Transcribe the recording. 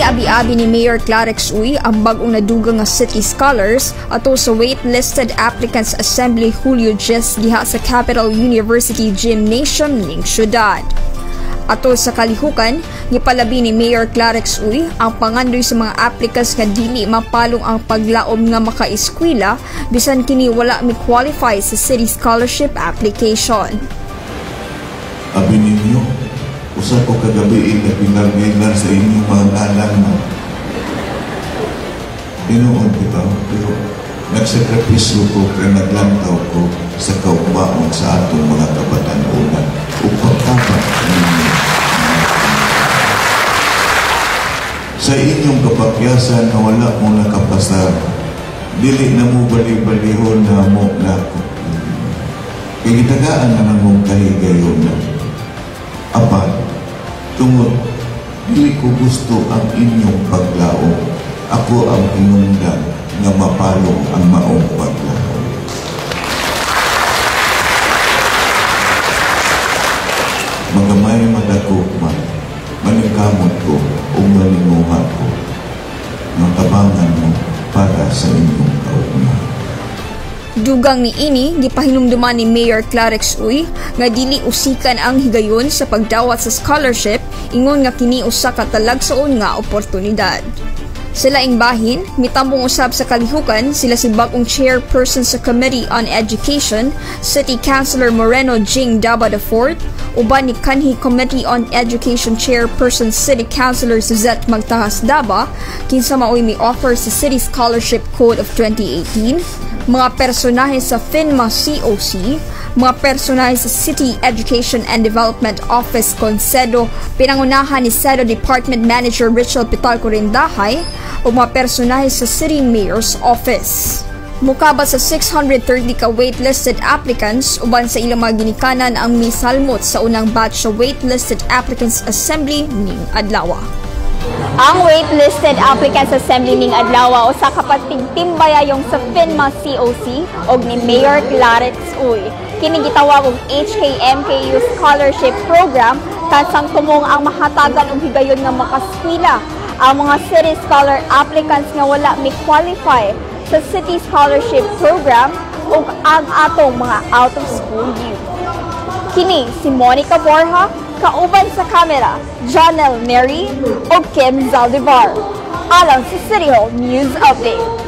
Giniabi-abi ni Mayor Clarex Uy ang bag-ong nadugang nga city scholars ato sa wait-listed applicants assembly Julio Gis diha sa Capital University Gymnasium ning syudad. Ato sa kalihukan, gipalabi ni Mayor Clarex Uy ang pangandoy sa mga applicants nga dili mapalong ang paglaom nga makaeskwela bisan kini wala mi-qualify sa city scholarship application. Abi ninyo, usa ko kagabi na pinarmilan sa inyong mga anak mo. Binuon kita, pero nagsakripisyo ko kaya naglantaw ko sa kaugmaon sa atong mga kabatanunan upang tapat ninyo. Sa inyong kapakyasan na wala mong nakapasar, dili na mo bali-balihon na mo na ako. Kagitagaan na mong kahigayon na. Apan, tungod, dili ko gusto ang inyong paglaom. Ako ang inundan na mapalong ang maong paglaom. Magamay madako man, maningkamot ko o malinguhan ko. Matabangan mo para sa inyong kaugnay. Dugang ni ini gipahinumduman ni Mayor Clarex Uy nga dili usikan ang higayon sa pagdawat sa scholarship ingon nga kini usa ka talagsaon nga oportunidad. Sa laing bahin, mitambong usab sa kalihukan sila si bagong chairperson sa Committee on Education, City Councilor Moreno Jing Daba IV, uban ni kanhi Committee on Education Chairperson City Councilor Suzette Magtahas Daba, kinsa maoy mi-offer sa City Scholarship Code of 2018, mga personahe sa FINMA COC, mga personahe sa City Education and Development Office Concedo, pinangunahan ni SEDO Department Manager Richel Pitalco Rindahay, o mga personahe sa City Mayor's Office. Mukaba sa 630 ka waitlisted applicants, uban sa ilang mga ginikanan ang misalmot sa unang batch sa waitlisted applicants assembly ning adlaw. Ang waitlisted applicants assembly ning adlaw usa ka patigtimbaya yung sa FINMA COC og ni Mayor Clarex Uy. Kini gitawag og HKMKU Scholarship Program kansang tumong ang mahatagan og higayon nga makaskwela ang mga city scholar applicants nga wala mi-qualify sa City Scholarship Program ug ang atong mga out-of-school youth. Kini si Monica Borja, kauban sa kamera, Janelle Mary o Kim Zaldivar. Alang sa City Hall News Update.